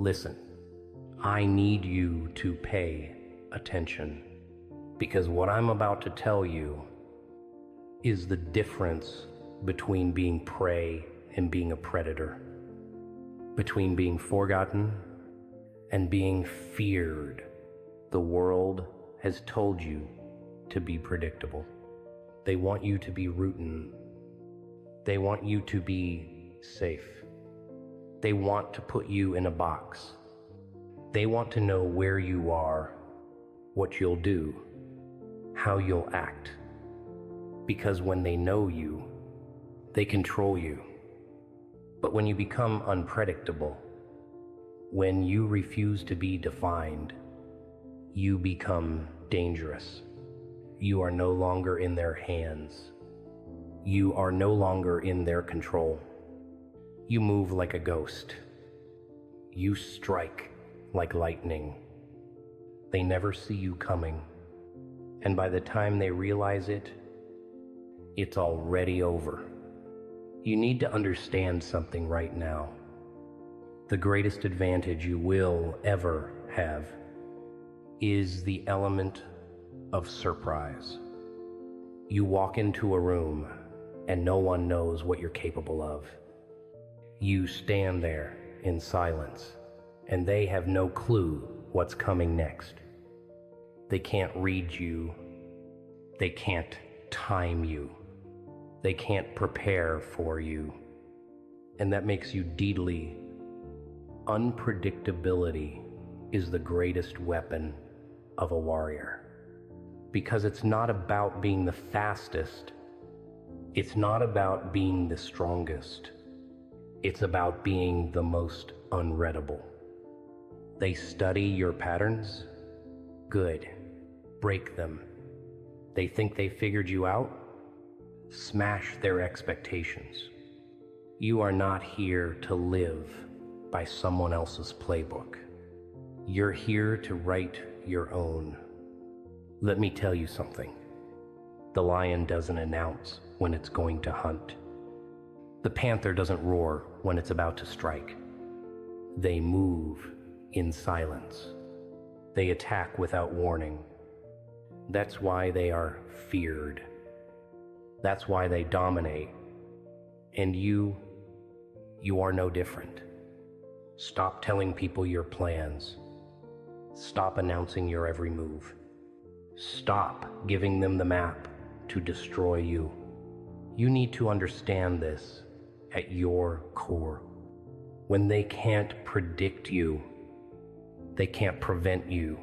Listen, I need you to pay attention, because what I'm about to tell you is the difference between being prey and being a predator, between being forgotten and being feared. The world has told you to be predictable. They want you to be routine. They want you to be safe. They want to put you in a box. They want to know where you are, what you'll do, how you'll act. Because when they know you, they control you. But when you become unpredictable, when you refuse to be defined, you become dangerous. You are no longer in their hands. You are no longer in their control. You move like a ghost. You strike like lightning. They never see you coming. And by the time they realize it, it's already over. You need to understand something right now. The greatest advantage you will ever have is the element of surprise. You walk into a room and no one knows what you're capable of. You stand there in silence and they have no clue what's coming next. They can't read you. They can't time you. They can't prepare for you. And that makes you deadly. Unpredictability is the greatest weapon of a warrior. Because it's not about being the fastest. It's not about being the strongest. It's about being the most unreadable. They study your patterns. Good. Break them. They think they figured you out. Smash their expectations. You are not here to live by someone else's playbook. You're here to write your own. Let me tell you something. The lion doesn't announce when it's going to hunt. The panther doesn't roar when it's about to strike. They move in silence. They attack without warning. That's why they are feared. That's why they dominate. And you are no different. Stop telling people your plans. Stop announcing your every move. Stop giving them the map to destroy you. You need to understand this at your core. When they can't predict you, they can't prevent you.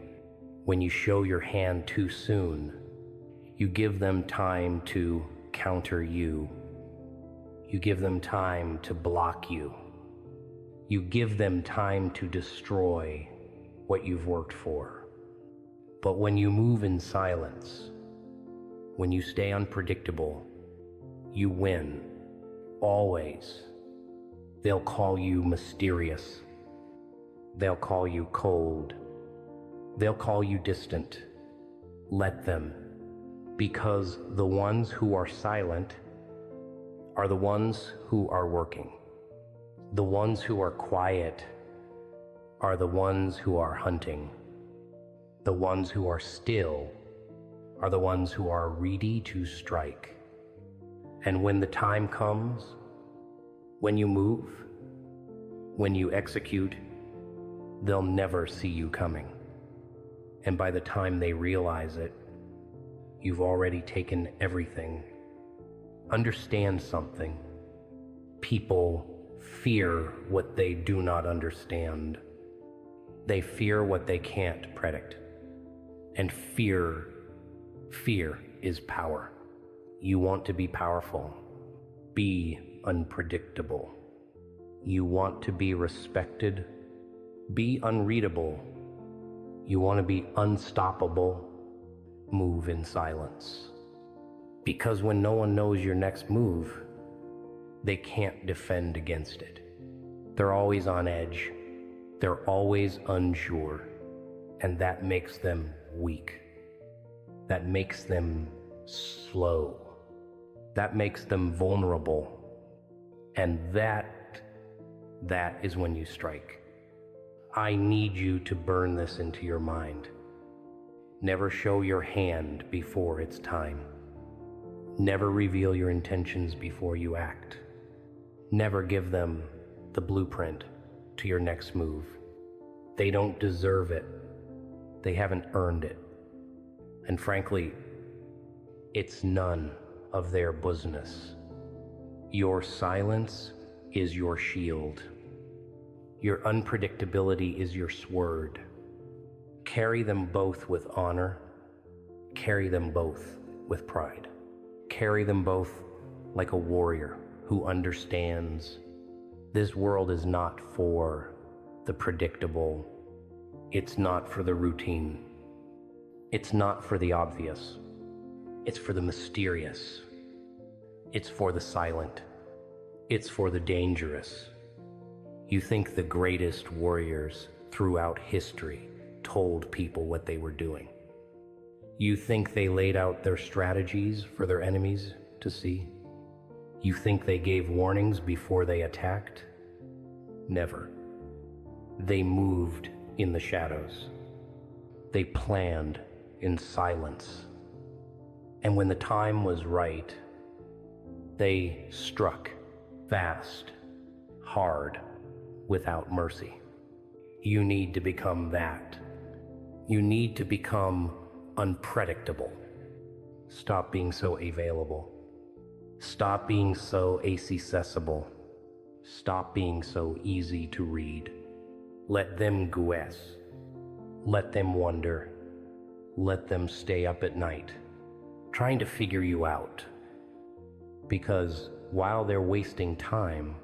When you show your hand too soon, you give them time to counter you. You give them time to block you. You give them time to destroy what you've worked for. But when you move in silence, when you stay unpredictable, you win. Always. They'll call you mysterious. They'll call you cold. They'll call you distant. Let them. Because the ones who are silent are the ones who are working. The ones who are quiet are the ones who are hunting. The ones who are still are the ones who are ready to strike. And when the time comes, when you move, when you execute, they'll never see you coming. And by the time they realize it, you've already taken everything. Understand something. People fear what they do not understand. They fear what they can't predict. And fear is power. You want to be powerful. Be unpredictable. You want to be respected. Be unreadable. You want to be unstoppable. Move in silence. Because when no one knows your next move, they can't defend against it. They're always on edge. They're always unsure. And that makes them weak. That makes them slow. That makes them vulnerable. And that is when you strike. I need you to burn this into your mind. Never show your hand before it's time. Never reveal your intentions before you act. Never give them the blueprint to your next move. They don't deserve it. They haven't earned it. And frankly, it's none of their business. Your silence is your shield. Your unpredictability is your sword. Carry them both with honor. Carry them both with pride. Carry them both like a warrior who understands this world is not for the predictable. It's not for the routine. It's not for the obvious. It's for the mysterious. It's for the silent. It's for the dangerous. You think the greatest warriors throughout history told people what they were doing. You think they laid out their strategies for their enemies to see? You think they gave warnings before they attacked? Never. They moved in the shadows. They planned in silence. And when the time was right, they struck fast, hard, without mercy. You need to become that. You need to become unpredictable. Stop being so available. Stop being so accessible. Stop being so easy to read. Let them guess. Let them wonder. Let them stay up at night, trying to figure you out. Because while they're wasting time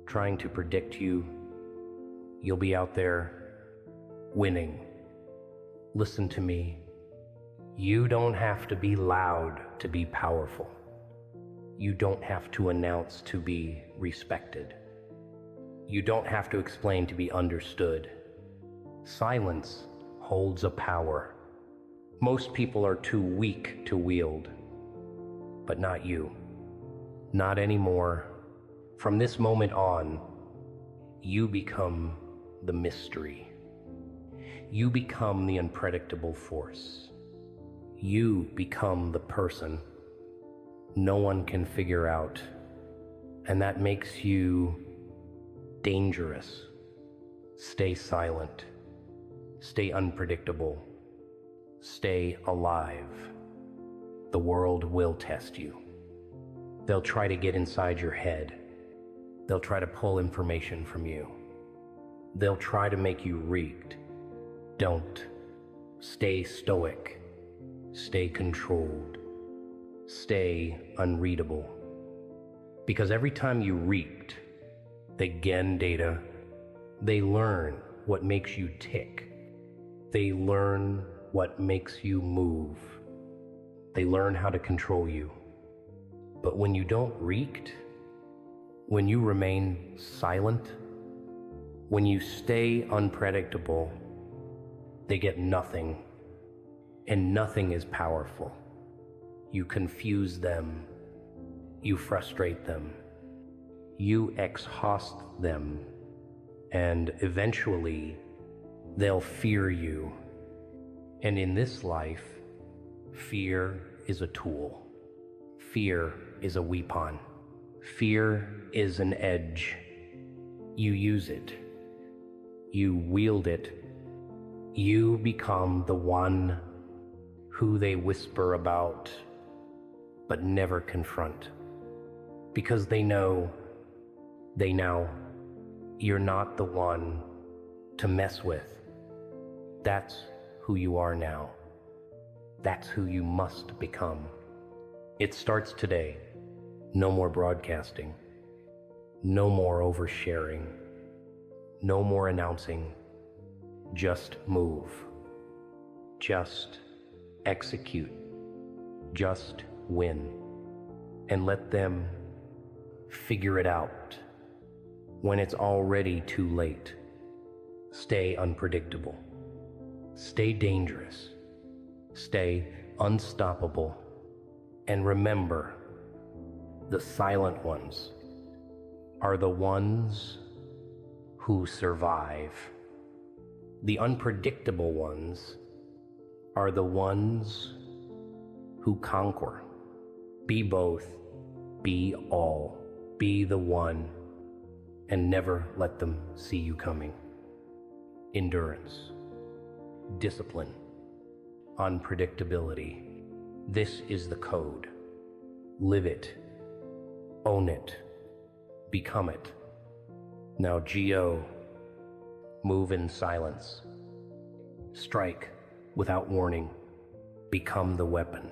trying to predict you, you'll be out there winning. Listen to me. You don't have to be loud to be powerful. You don't have to announce to be respected. You don't have to explain to be understood. Silence holds a power. Most people are too weak to wield, but not you. Not anymore. From this moment on, you become the mystery. You become the unpredictable force. You become the person no one can figure out, and that makes you dangerous. Stay silent. Stay unpredictable. Stay alive. The world will test you. They'll try to get inside your head. They'll try to pull information from you. They'll try to make you reeked. Don't. Stay stoic. Stay controlled. Stay unreadable. Because every time you reeked, they gain data. They learn what makes you tick. They learn what makes you move. They learn how to control you. But when you don't reeked, when you remain silent, when you stay unpredictable, they get nothing, and nothing is powerful. You confuse them, you frustrate them, you exhaust them, and eventually they'll fear you. And in this life, fear is a tool. Fear is a weapon. Fear is an edge. You use it. You wield it. You become the one who they whisper about but never confront. Because they know you're not the one to mess with. That's who you are now. That's who you must become. It starts today. No more broadcasting. No more oversharing. No more announcing. Just move. Just execute. Just win. And let them figure it out when it's already too late. Stay unpredictable. Stay dangerous. Stay unstoppable. And remember, the silent ones are the ones who survive. The unpredictable ones are the ones who conquer. Be both, be all, be the one, and never let them see you coming. Endurance, discipline, unpredictability. This is the code. Live it, own it, become it. Now G.O., move in silence. Strike without warning. Become the weapon.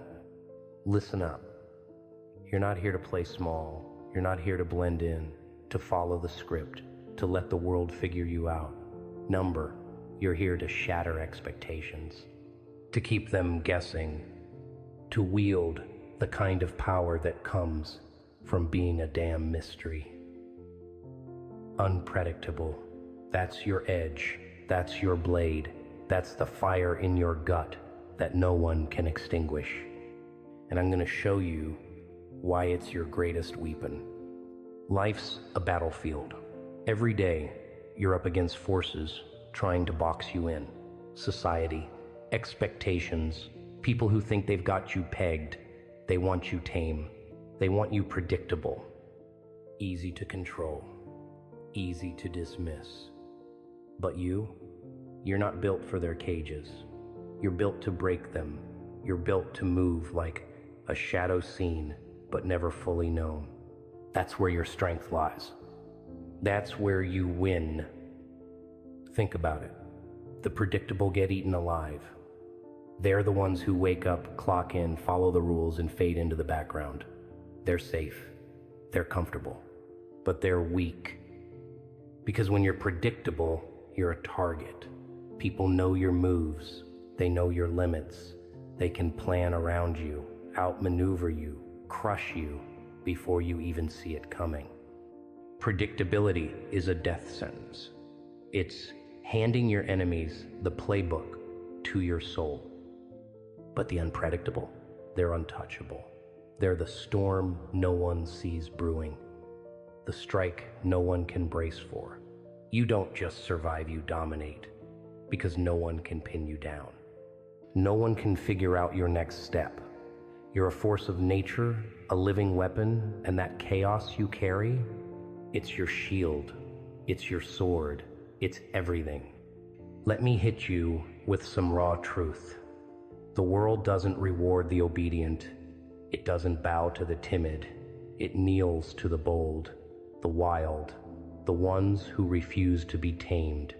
Listen up. You're not here to play small. You're not here to blend in, to follow the script, to let the world figure you out. Number, you're here to shatter expectations, to keep them guessing, to wield the kind of power that comes from being a damn mystery. Unpredictable. That's your edge. That's your blade. That's the fire in your gut that no one can extinguish. And I'm going to show you why it's your greatest weapon. Life's a battlefield. Every day, you're up against forces trying to box you in. Society, expectations, people who think they've got you pegged. They want you tame. They want you predictable. Easy to control. Easy to dismiss. But you're not built for their cages. You're built to break them. You're built to move like a shadow seen, but never fully known. That's where your strength lies. That's where you win. Think about it. The predictable get eaten alive. They're the ones who wake up, clock in, follow the rules, and fade into the background. They're safe. They're comfortable. But they're weak. Because when you're predictable, you're a target. People know your moves. They know your limits. They can plan around you, outmaneuver you, crush you before you even see it coming. Predictability is a death sentence. It's handing your enemies the playbook to your soul. But the unpredictable, they're untouchable. They're the storm no one sees brewing, the strike no one can brace for. You don't just survive, you dominate, because no one can pin you down. No one can figure out your next step. You're a force of nature, a living weapon, and that chaos you carry, it's your shield, it's your sword, it's everything. Let me hit you with some raw truth. The world doesn't reward the obedient. It doesn't bow to the timid. It kneels to the bold, the wild, the ones who refuse to be tamed.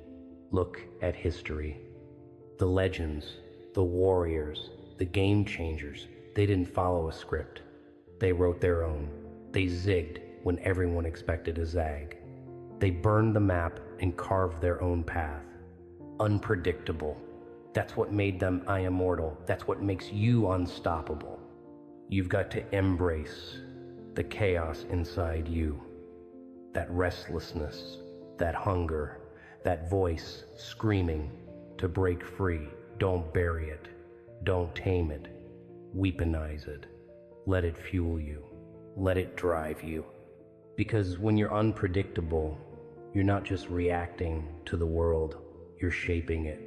Look at history. The legends, the warriors, the game changers, they didn't follow a script. They wrote their own. They zigged when everyone expected a zag. They burned the map and carved their own path. Unpredictable. That's what made them immortal. That's what makes you unstoppable. You've got to embrace the chaos inside you. That restlessness, that hunger, that voice screaming to break free. Don't bury it. Don't tame it. Weaponize it. Let it fuel you. Let it drive you. Because when you're unpredictable, you're not just reacting to the world, you're shaping it.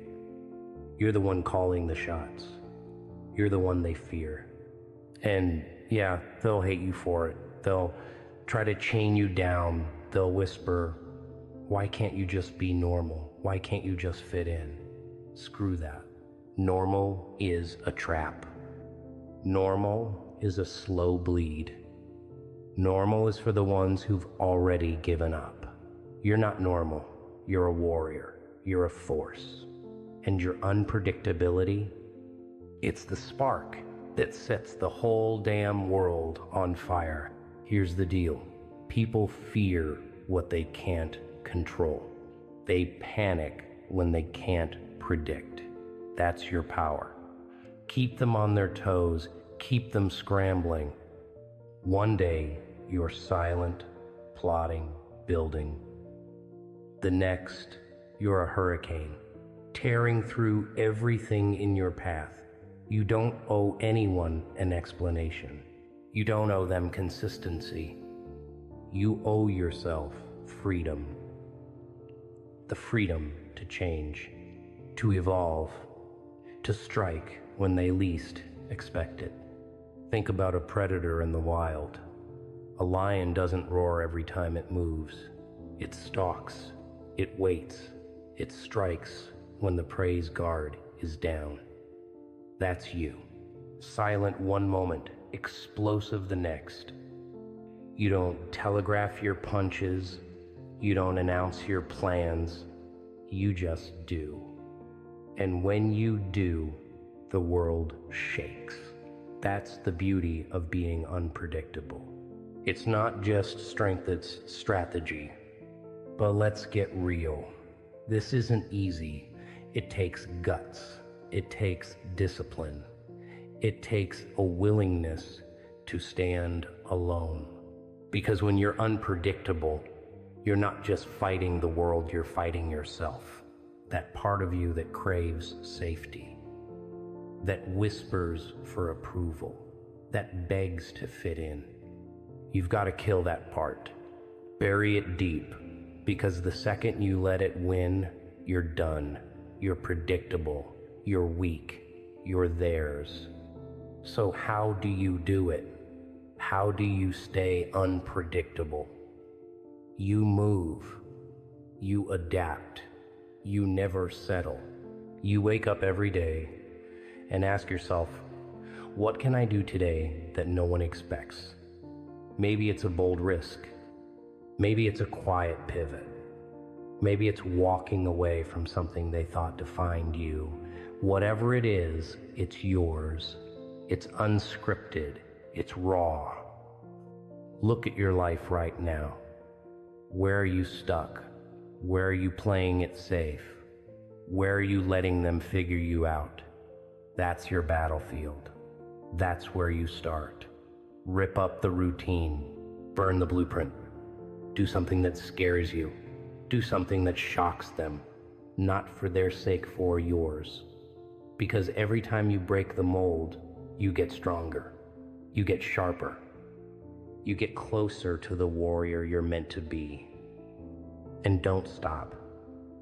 You're the one calling the shots. You're the one they fear. And yeah, they'll hate you for it. They'll try to chain you down. They'll whisper, why can't you just be normal? Why can't you just fit in? Screw that. Normal is a trap. Normal is a slow bleed. Normal is for the ones who've already given up. You're not normal. You're a warrior. You're a force. And your unpredictability, it's the spark that sets the whole damn world on fire. Here's the deal. People fear what they can't control. They panic when they can't predict. That's your power. Keep them on their toes. Keep them scrambling. One day, you're silent, plotting, building. The next, you're a hurricane, tearing through everything in your path. You don't owe anyone an explanation. You don't owe them consistency. You owe yourself freedom. The freedom to change. to evolve, to strike when they least expect it. Think about a predator in the wild. A lion doesn't roar every time it moves. It stalks, it waits, it strikes when the prey's guard is down. That's you. Silent one moment, explosive the next. You don't telegraph your punches, you don't announce your plans, you just do. And when you do, the world shakes. That's the beauty of being unpredictable. It's not just strength, it's strategy. But let's get real. This isn't easy. It takes guts. It takes discipline. It takes a willingness to stand alone. Because when you're unpredictable, you're not just fighting the world, you're fighting yourself. That part of you that craves safety, that whispers for approval, that begs to fit in. You've got to kill that part. Bury it deep, because the second you let it win, you're done. You're predictable. You're weak. You're theirs. So how do you do it? How do you stay unpredictable? You move. You adapt. You never settle. You wake up every day and ask yourself, what can I do today that no one expects? Maybe it's a bold risk. Maybe it's a quiet pivot. Maybe it's walking away from something they thought defined you. Whatever it is, it's yours. It's unscripted. It's raw. Look at your life right now. Where are you stuck? Where are you playing it safe? Where are you letting them figure you out? That's your battlefield. That's where you start. Rip up the routine. Burn the blueprint. Do something that scares you. Do something that shocks them. Not for their sake, for yours. Because every time you break the mold, you get stronger. You get sharper. You get closer to the warrior you're meant to be. And don't stop.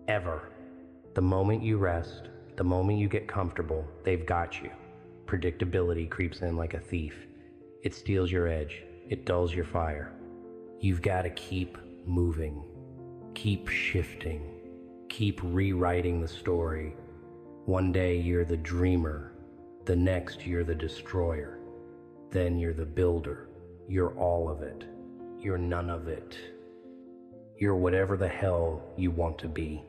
Ever. The moment you rest, the moment you get comfortable, they've got you. Predictability creeps in like a thief. It steals your edge. It dulls your fire. You've got to keep moving. Keep shifting. Keep rewriting the story. One day you're the dreamer. The next you're the destroyer. Then you're the builder. You're all of it. You're none of it. You're whatever the hell you want to be.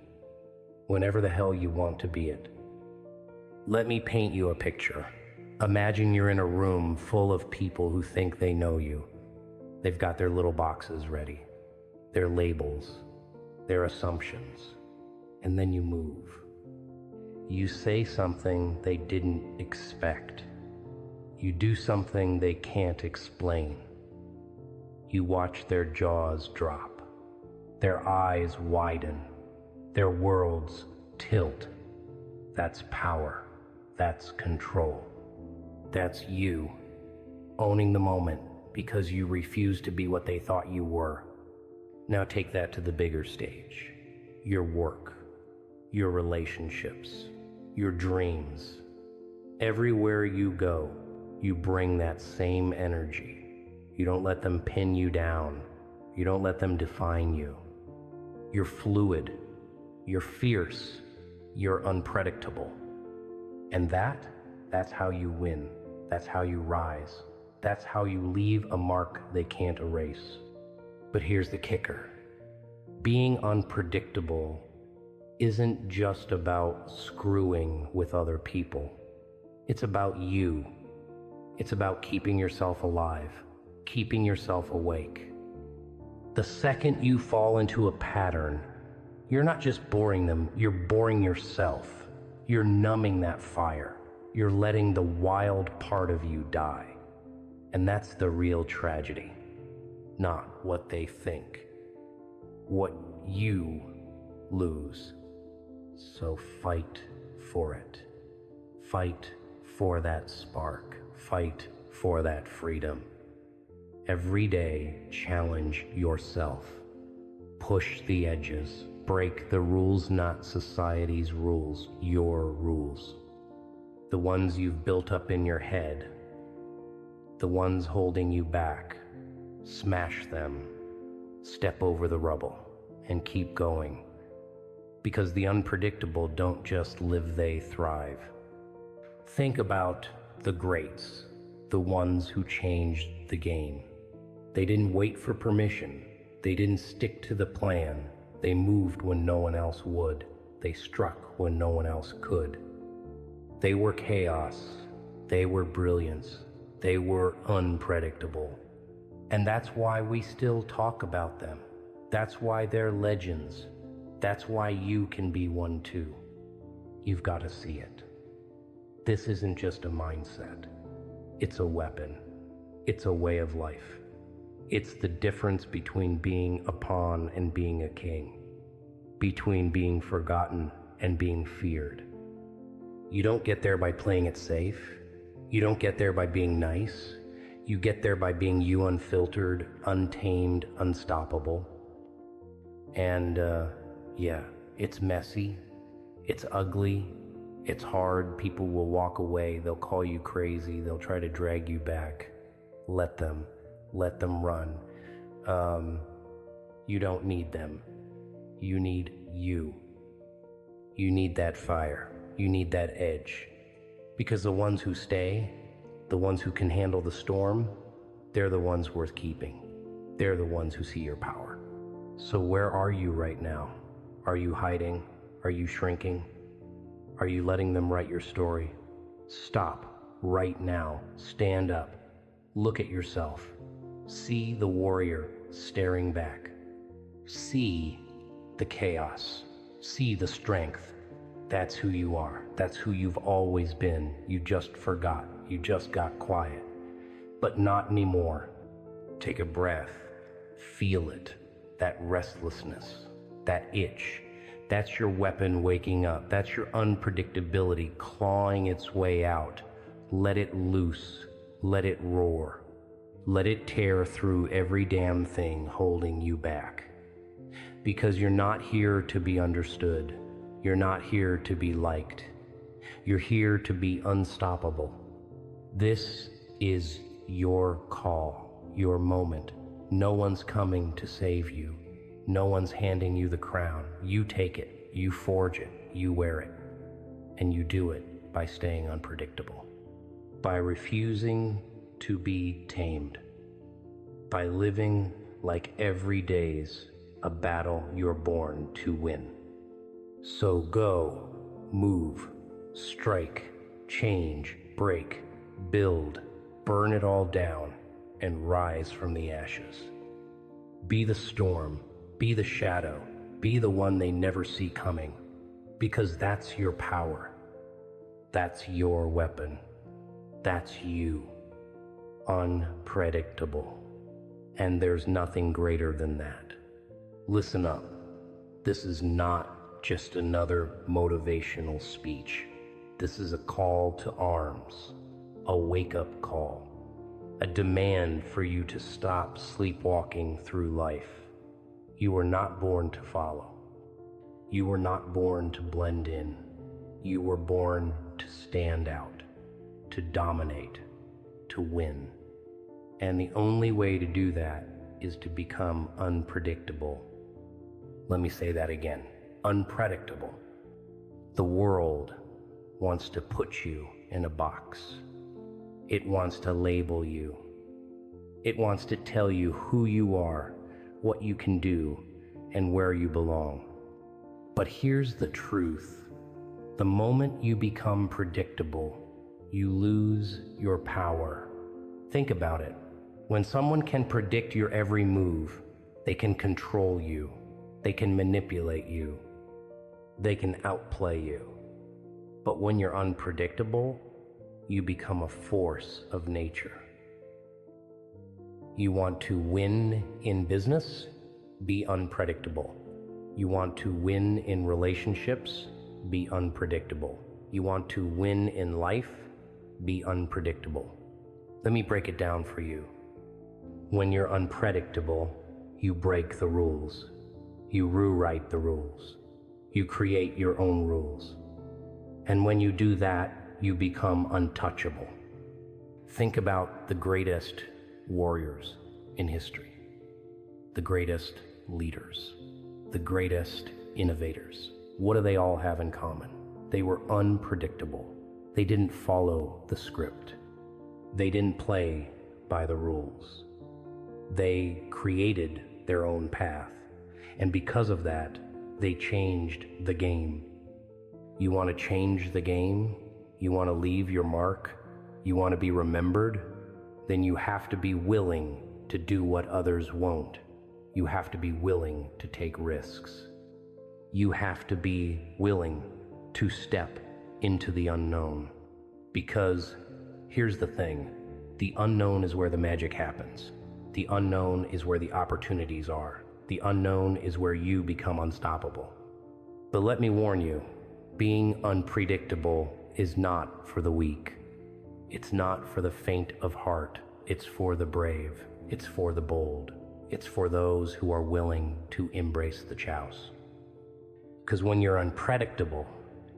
Whenever the hell you want to be it. Let me paint you a picture. Imagine you're in a room full of people who think they know you. They've got their little boxes ready, their labels, their assumptions, and then you move. You say something they didn't expect. You do something they can't explain. You watch their jaws drop, their eyes widen, their worlds tilt. That's power. That's control. That's you, owning the moment because you refuse to be what they thought you were. Now take that to the bigger stage. Your work, your relationships, your dreams. Everywhere you go, you bring that same energy. You don't let them pin you down. You don't let them define you. You're fluid. You're fierce. You're unpredictable. And that's how you win. That's how you rise. That's how you leave a mark they can't erase. But here's the kicker. Being unpredictable isn't just about screwing with other people. It's about you. It's about keeping yourself alive, keeping yourself awake. The second you fall into a pattern, you're not just boring them, you're boring yourself. You're numbing that fire. You're letting the wild part of you die. And that's the real tragedy. Not what they think. What you lose. So fight for it. Fight for that spark. Fight for that freedom. Every day, challenge yourself. Push the edges. Break the rules, not society's rules, your rules. The ones you've built up in your head, the ones holding you back. Smash them. Step over the rubble and keep going. Because the unpredictable don't just live, they thrive. Think about the greats, the ones who changed the game. They didn't wait for permission. They didn't stick to the plan. They moved when no one else would. They struck when no one else could. They were chaos. They were brilliance. They were unpredictable. And that's why we still talk about them. That's why they're legends. That's why you can be one too. You've got to see it. This isn't just a mindset. It's a weapon. It's a way of life. It's the difference between being a pawn and being a king. Between being forgotten and being feared. You don't get there by playing it safe. You don't get there by being nice. You get there by being you, unfiltered, untamed, unstoppable. And yeah, it's messy, it's ugly, it's hard. People will walk away, they'll call you crazy, they'll try to drag you back. Let them run. You don't need them. You need you. You need that fire. You need that edge. Because the ones who stay, the ones who can handle the storm, they're the ones worth keeping. They're the ones who see your power. So where are you right now? Are you hiding? Are you shrinking? Are you letting them write your story? Stop right now. Stand up. Look at yourself. See the warrior staring back. See the chaos. See the strength. That's who you are. That's who you've always been. You just forgot. You just got quiet. But not anymore. Take a breath. Feel it. That restlessness. That itch. That's your weapon waking up. That's your unpredictability clawing its way out. Let it loose. Let it roar. Let it tear through every damn thing holding you back. Because you're not here to be understood. You're not here to be liked. You're here to be unstoppable. This is your call, your moment. No one's coming to save you. No one's handing you the crown. You take it, you forge it, you wear it. And you do it by staying unpredictable. By refusing to be tamed. By living like every day's a battle you're born to win. So go, move, strike, change, break, build, burn it all down, and rise from the ashes. Be the storm, be the shadow, be the one they never see coming, because that's your power. That's your weapon. That's you. Unpredictable. And there's nothing greater than that. Listen up. This is not just another motivational speech. This is a call to arms, a wake-up call, a demand for you to stop sleepwalking through life. You were not born to follow. You were not born to blend in. You were born to stand out, to dominate, to win. And the only way to do that is to become unpredictable. Let me say that again. Unpredictable. The world wants to put you in a box. It wants to label you. It wants to tell you who you are, what you can do, and where you belong. But here's the truth. The moment you become predictable, you lose your power. Think about it. When someone can predict your every move, they can control you. They can manipulate you. They can outplay you. But when you're unpredictable, you become a force of nature. You want to win in business? Be unpredictable. You want to win in relationships? Be unpredictable. You want to win in life? Be unpredictable. Let me break it down for you. When you're unpredictable, you break the rules. You rewrite the rules. You create your own rules. And when you do that, you become untouchable. Think about the greatest warriors in history, the greatest leaders, the greatest innovators. What do they all have in common? They were unpredictable. They didn't follow the script. They didn't play by the rules. They created their own path. And because of that, they changed the game. You want to change the game? You want to leave your mark? You want to be remembered? Then you have to be willing to do what others won't. You have to be willing to take risks. You have to be willing to step into the unknown. Because here's the thing, the unknown is where the magic happens. The unknown is where the opportunities are. The unknown is where you become unstoppable. But let me warn you, being unpredictable is not for the weak. It's not for the faint of heart. It's for the brave. It's for the bold. It's for those who are willing to embrace the choice. Because when you're unpredictable,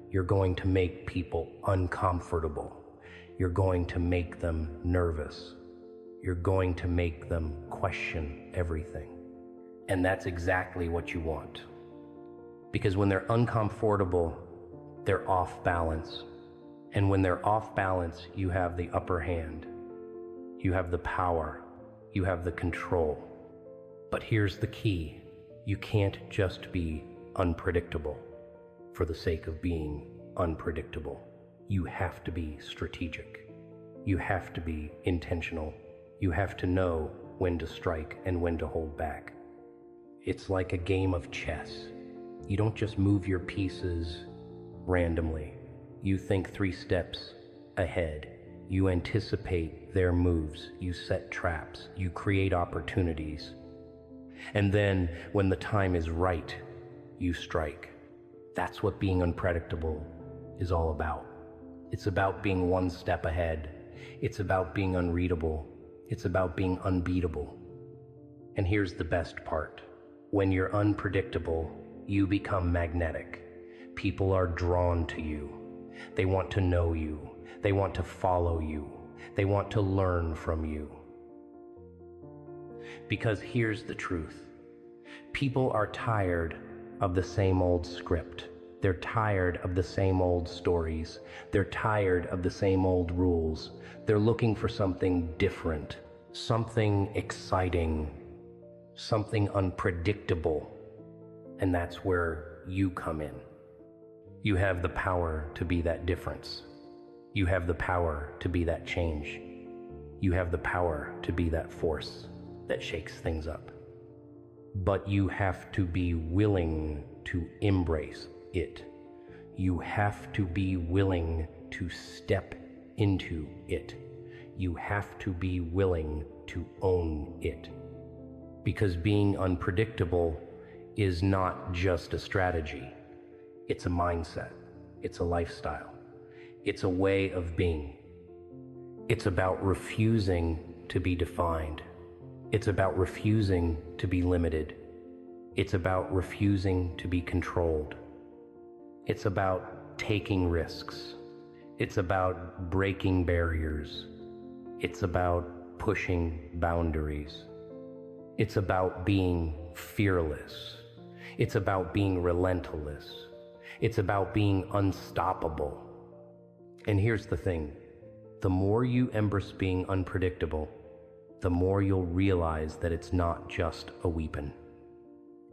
you're going to make people uncomfortable. You're going to make them nervous. You're going to make them question everything. And that's exactly what you want. Because when they're uncomfortable, they're off balance. And when they're off balance, you have the upper hand. You have the power. You have the control. But here's the key. You can't just be unpredictable for the sake of being unpredictable. You have to be strategic. You have to be intentional. You have to know when to strike and when to hold back. It's like a game of chess. You don't just move your pieces randomly. You think 3 steps ahead. You anticipate their moves. You set traps. You create opportunities. And then, when the time is right, you strike. That's what being unpredictable is all about. It's about being 1 step ahead. It's about being unreadable. It's about being unbeatable. And here's the best part. When you're unpredictable, you become magnetic. People are drawn to you. They want to know you. They want to follow you. They want to learn from you. Because here's the truth. People are tired of the same old script. They're tired of the same old stories. They're tired of the same old rules. They're looking for something different, something exciting, something unpredictable. And that's where you come in. You have the power to be that difference. You have the power to be that change. You have the power to be that force that shakes things up. But you have to be willing to embrace it. You have to be willing to step into it. You have to be willing to own it. Because being unpredictable is not just a strategy. It's a mindset. It's a lifestyle. It's a way of being. It's about refusing to be defined. It's about refusing to be limited. It's about refusing to be controlled. It's about taking risks. It's about breaking barriers. It's about pushing boundaries. It's about being fearless. It's about being relentless. It's about being unstoppable. And here's the thing. The more you embrace being unpredictable, the more you'll realize that it's not just a weapon.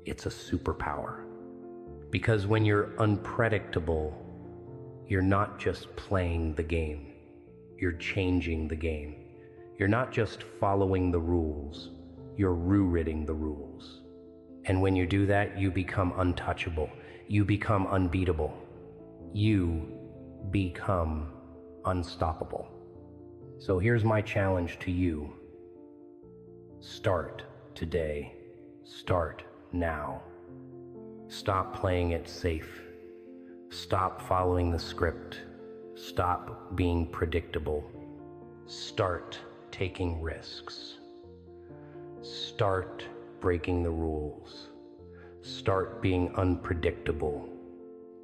It's a superpower. Because when you're unpredictable, you're not just playing the game. You're changing the game. You're not just following the rules. You're rewriting the rules. And when you do that, you become untouchable. You become unbeatable. You become unstoppable. So here's my challenge to you. Start today. Start now. Stop playing it safe. Stop following the script. Stop being predictable. Start taking risks. Start breaking the rules. Start being unpredictable.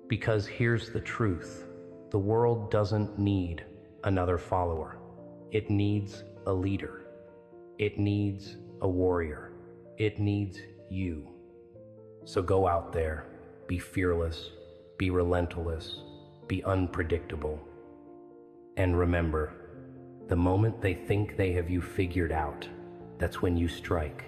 Because here's the truth. The world doesn't need another follower. It needs a leader. It needs a warrior. It needs you. So go out there, be fearless, be relentless, be unpredictable. And remember, the moment they think they have you figured out, that's when you strike.